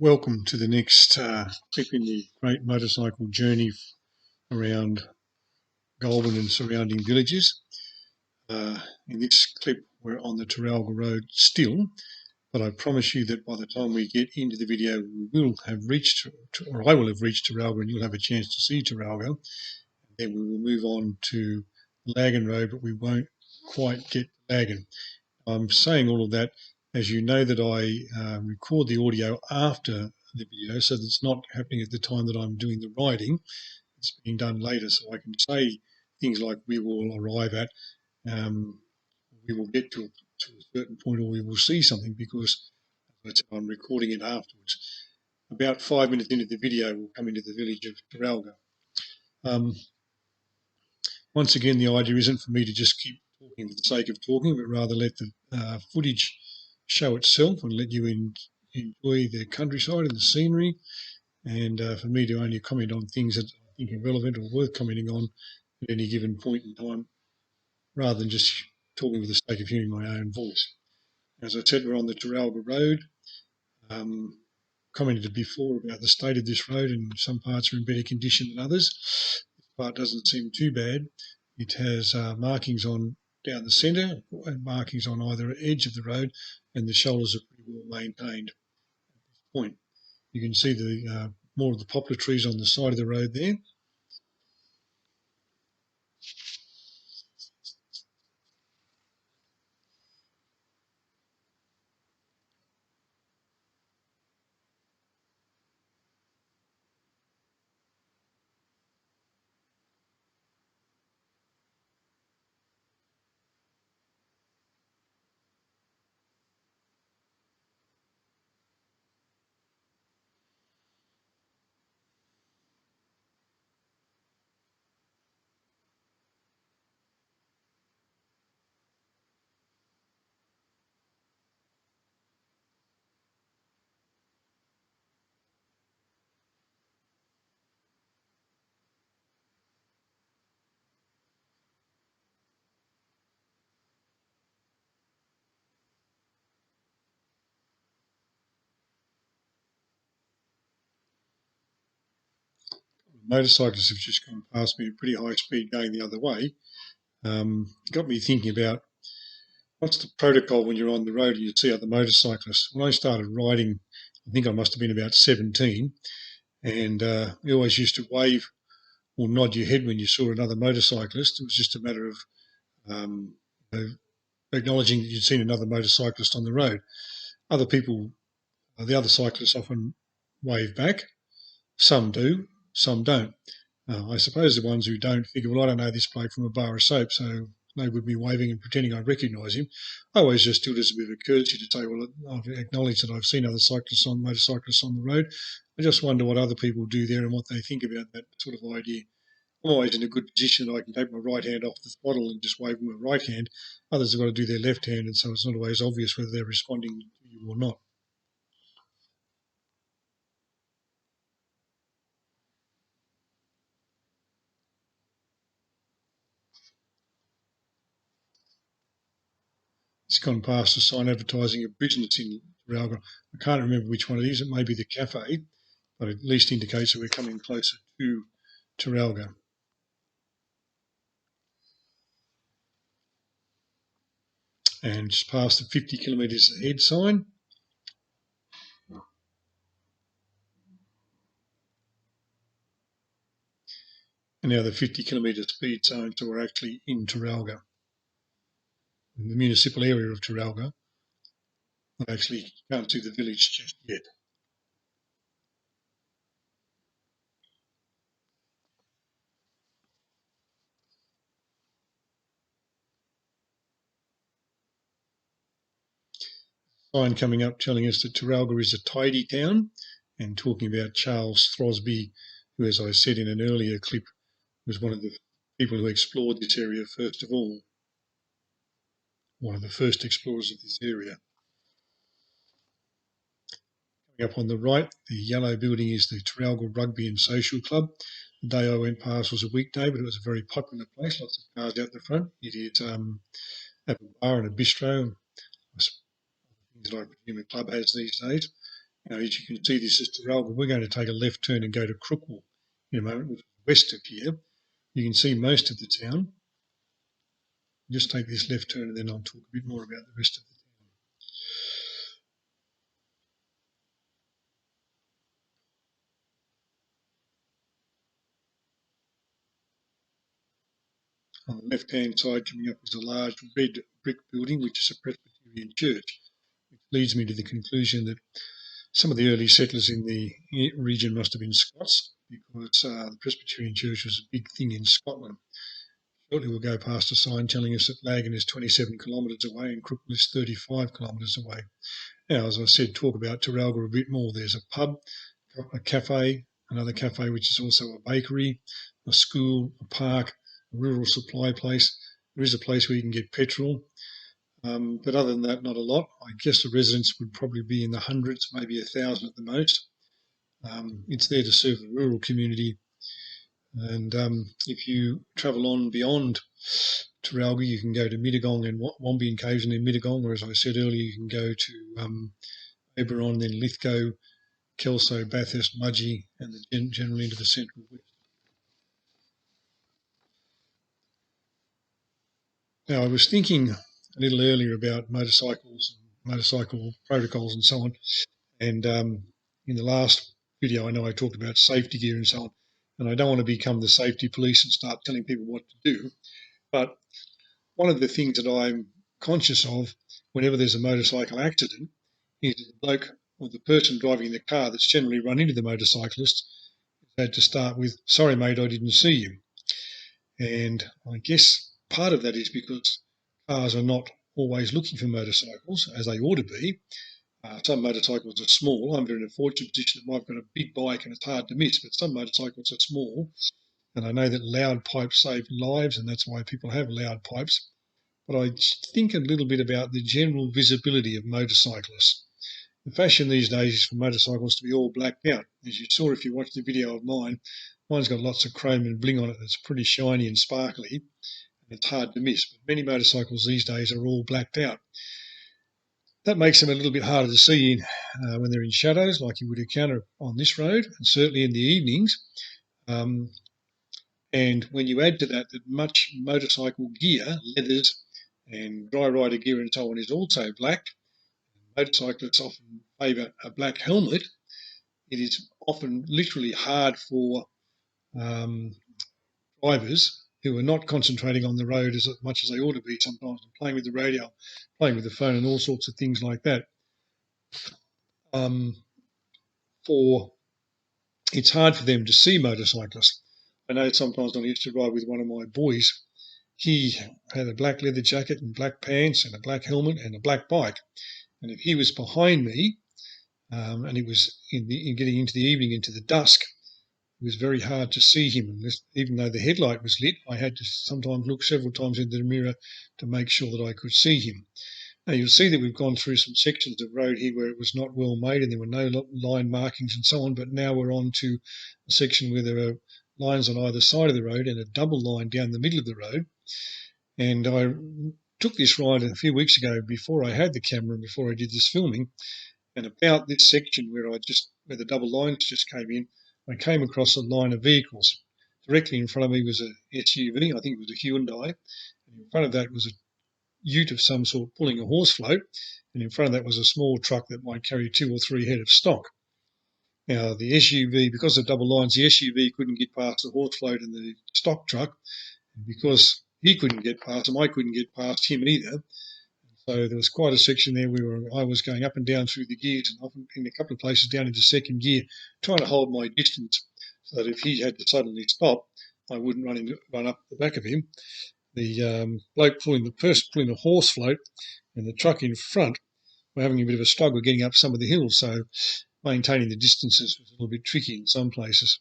Welcome to the next clip in the great motorcycle journey around Goulburn and surrounding villages. In this clip we're on the Taralga road still, but I promise you that by the time we get into the video we will have reached, or I will have reached Taralga and you'll have a chance to see Taralga. Then we will move on to Laggan road, but we won't quite get Laggan. I'm saying all of that as you know that I record the audio after the video, so that it's not happening at the time that I'm doing the riding. It's being done later, so I can say things like we will arrive at, we will get to a certain point, or we will see something, because I'm recording it afterwards. About 5 minutes into the video, we'll come into the village of Taralga. Once again, the idea isn't for me to just keep talking for the sake of talking, but rather let the footage show itself and let you enjoy the countryside and the scenery, and for me to only comment on things that I think are relevant or worth commenting on at any given point in time, rather than just talking for the sake of hearing my own voice. As I said, we're on the Taralga road. Commented before about the state of this road, and some parts are in better condition than others. This part doesn't seem too bad. It has markings on down the centre and markings on either edge of the road, and the shoulders are pretty well maintained at this point. You can see the more of the poplar trees on the side of the road there. Motorcyclists have just gone past me at pretty high speed going the other way. Got me thinking about what's the protocol when you're on the road and you see other motorcyclists. When I started riding, I think I must have been about 17, and we always used to wave or nod your head when you saw another motorcyclist. It was just a matter of acknowledging that you'd seen another motorcyclist on the road. Other people, the other cyclists often wave back. Some do, some don't. I suppose the ones who don't figure, well, I don't know this bloke from a bar of soap, so they would be waving and pretending I recognise him. I always just do it as a bit of a courtesy to say, well, I've acknowledged that I've seen other motorcyclists on the road. I just wonder what other people do there and what they think about that sort of idea. I'm always in a good position that I can take my right hand off the throttle and just wave with my right hand. Others have got to do their left hand, and so it's not always obvious whether they're responding to you or not. It's gone past a sign advertising a business in Taralga. I can't remember which one it is. It may be the cafe, but it at least indicates that we're coming closer to Taralga. And just past the 50 kilometres ahead sign. And now the 50 kilometre speed zone, so we're actually in Taralga, in the municipal area of Taralga. I actually can't see the village just yet. Sign coming up telling us that Taralga is a tidy town, and talking about Charles Throsby, who, as I said in an earlier clip, was one of the people who explored this area first of all, one of the first explorers of this area. Coming up on the right, the yellow building is the Taralga Rugby and Social Club. The day I went past was a weekday, but it was a very popular place, lots of cars out the front. It is a bar and a bistro, things that I presume a club has these days. As you can see, this is Taralga. We're going to take a left turn and go to Crookwell in a moment, which is west of here. You can see most of the town. Just take this left turn and then I'll talk a bit more about the rest of the town. On the left-hand side coming up is a large red brick building, which is a Presbyterian church, which leads me to the conclusion that some of the early settlers in the region must have been Scots, because the Presbyterian church was a big thing in Scotland. Shortly we'll go past a sign telling us that Laggan is 27 kilometres away and Crookwell is 35 kilometres away. Now, as I said, talk about Taralga a bit more. There's a pub, a cafe, another cafe which is also a bakery, a school, a park, a rural supply place. There is a place where you can get petrol. But other than that, not a lot. I guess the residents would probably be in the hundreds, maybe 1,000 at the most. It's there to serve the rural community. And if you travel on beyond Taralga, you can go to Mittagong and Wombeyan Caves and then Mittagong, or as I said earlier, you can go to Oberon, then Lithgow, Kelso, Bathurst, Mudgee, and generally into the central west. Now, I was thinking a little earlier about motorcycles, motorcycle protocols and so on, and in the last video, I know I talked about safety gear and so on, and I don't want to become the safety police and start telling people what to do, but one of the things that I'm conscious of whenever there's a motorcycle accident is the bloke or the person driving the car that's generally run into the motorcyclist had to start with, "Sorry, mate, I didn't see you." And I guess part of that is because cars are not always looking for motorcycles as they ought to be. Some motorcycles are small. I'm in a fortunate position that I've got a big bike and it's hard to miss, but some motorcycles are small. And I know that loud pipes save lives, and that's why people have loud pipes. But I think a little bit about the general visibility of motorcyclists. The fashion these days is for motorcycles to be all blacked out. As you saw if you watched the video of mine, mine's got lots of chrome and bling on it that's pretty shiny and sparkly, and it's hard to miss. But many motorcycles these days are all blacked out. That makes them a little bit harder to see when they're in shadows, like you would encounter on this road, and certainly in the evenings. And when you add to that much motorcycle gear, leathers and dry rider gear and so on is also black, motorcyclists often favour a black helmet. It is often literally hard for drivers who are not concentrating on the road as much as they ought to be sometimes, and playing with the radio, playing with the phone and all sorts of things like that. It's hard for them to see motorcyclists. I know sometimes when I used to ride with one of my boys, he had a black leather jacket and black pants and a black helmet and a black bike. And if he was behind me, and it was in getting into the evening, into the dusk, it was very hard to see him. And even though the headlight was lit, I had to sometimes look several times into the mirror to make sure that I could see him. Now, you'll see that we've gone through some sections of road here where it was not well made and there were no line markings and so on, but now we're on to a section where there are lines on either side of the road and a double line down the middle of the road. And I took this ride a few weeks ago before I had the camera and before I did this filming, and about this section where where the double lines just came in, I came across a line of vehicles. Directly in front of me was a SUV, I think it was a Hyundai, and in front of that was a ute of some sort pulling a horse float, and in front of that was a small truck that might carry 2 or 3 head of stock. Now, the SUV, because of double lines, the SUV couldn't get past the horse float and the stock truck. And because he couldn't get past them, I couldn't get past him either. So there was quite a section there where I was going up and down through the gears, and often in a couple of places down into second gear, trying to hold my distance so that if he had to suddenly stop, I wouldn't run up the back of him. The bloke pulling the horse float and the truck in front were having a bit of a struggle getting up some of the hills, so maintaining the distances was a little bit tricky in some places.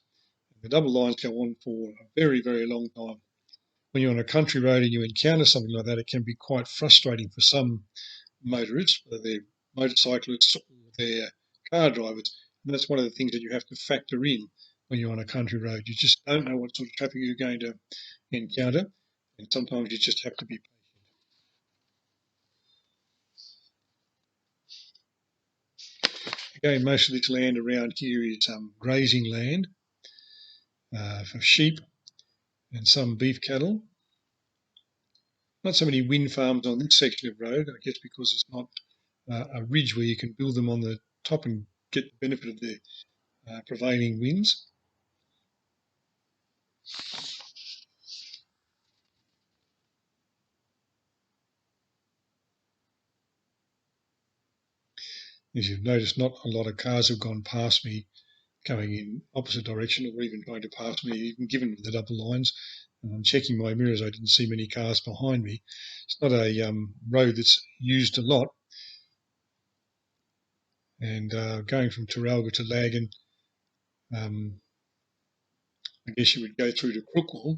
The double lines go on for a very, very long time. When you're on a country road and you encounter something like that, it can be quite frustrating for some motorists, whether they're motorcyclists or they're car drivers. And that's one of the things that you have to factor in when you're on a country road. You just don't know what sort of traffic you're going to encounter, and sometimes you just have to be patient. Again, most of this land around here is grazing land for sheep and some beef cattle. Not so many wind farms on this section of road, I guess because it's not a ridge where you can build them on the top and get the benefit of the prevailing winds. As you've noticed, not a lot of cars have gone past me coming in opposite direction or even trying to pass me, even given the double lines. And I'm checking my mirrors, I didn't see many cars behind me. It's not a road that's used a lot. And going from Taralga to Laggan, I guess you would go through to Crookwell.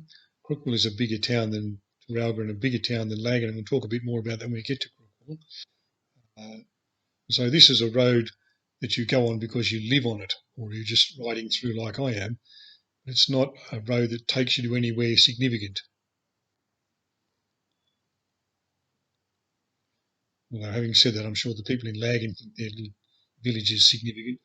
Crookwell is a bigger town than Taralga and a bigger town than Laggan, and we'll talk a bit more about that when we get to Crookwell. So this is a road that you go on because you live on it, or you're just riding through like I am. It's not a road that takes you to anywhere significant. Although having said that, I'm sure the people in Laggan think their little village is significant.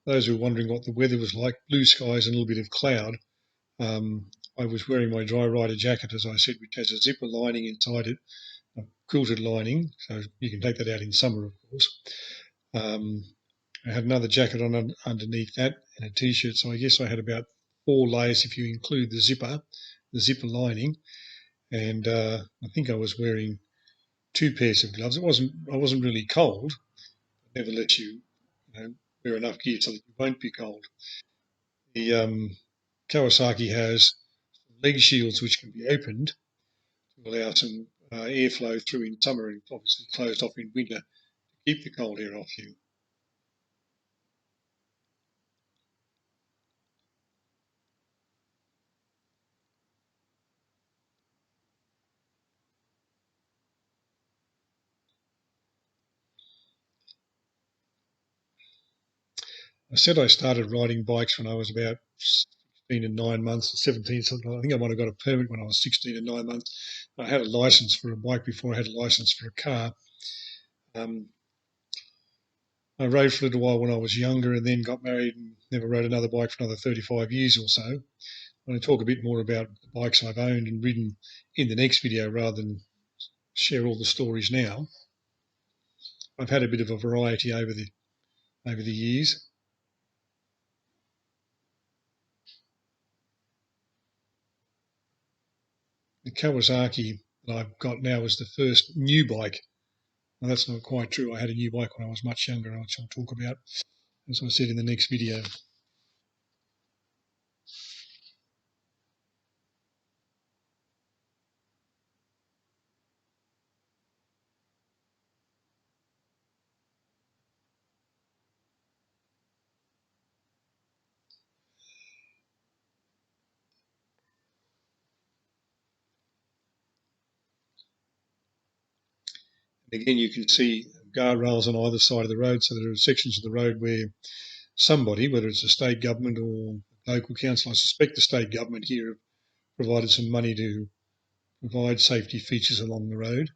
Those who are wondering what the weather was like, blue skies and a little bit of cloud. I was wearing my dry rider jacket, as I said, which has a zipper lining inside it, a quilted lining, so you can take that out in summer, of course. I had another jacket on underneath that and a t-shirt, so I guess I had about 4 layers if you include the zipper lining, and I think I was wearing 2 pairs of gloves. I wasn't really cold. It never lets you wear enough gear so that you won't be cold. The Kawasaki has leg shields which can be opened to allow some airflow through in summer and obviously closed off in winter to keep the cold air off you. I said I started riding bikes when I was about 16 and 9 months, 17. So I think I might have got a permit when I was 16 and 9 months. I had a license for a bike before I had a license for a car. I rode for a little while when I was younger and then got married and never rode another bike for another 35 years or so. I'm going to talk a bit more about the bikes I've owned and ridden in the next video rather than share all the stories now. I've had a bit of a variety over the years. The Kawasaki that I've got now is the first new bike. Now, that's not quite true. I had a new bike when I was much younger, which I'll talk about, as I said, in the next video. And again, you can see guardrails on either side of the road, so there are sections of the road where somebody, whether it's a state government or local council, I suspect the state government here have provided some money to provide safety features along the road.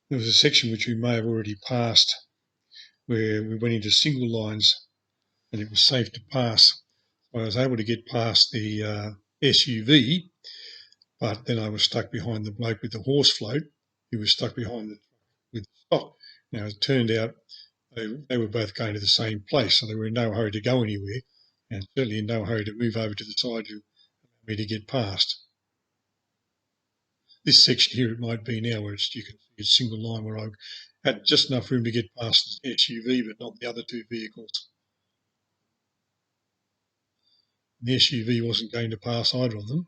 There was a section which we may have already passed where we went into single lines and it was safe to pass. I was able to get past the SUV, but then I was stuck behind the bloke with the horse float. He was stuck behind the truck with the stock. Now, it turned out they were both going to the same place, so they were in no hurry to go anywhere, and certainly in no hurry to move over to the side to allow me to get past. This section here, it might be now, where you can see a single line where I had just enough room to get past the SUV, but not the other two vehicles. The SUV wasn't going to pass either of them.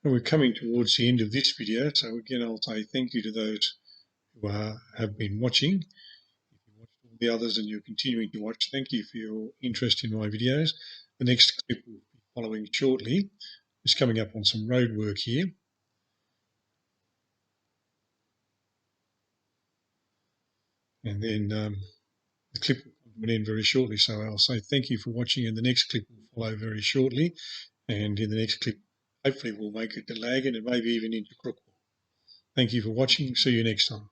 And we're coming towards the end of this video, so again I'll say thank you to those who have been watching. If you watched all the others and you're continuing to watch, thank you for your interest in my videos. The next clip will be following shortly. It's coming up on some road work here. And then the clip will come to an end very shortly, so I'll say thank you for watching, and the next clip will follow very shortly. And in the next clip, hopefully we'll make it to Laggan and maybe even into Crookville. Thank you for watching. See you next time.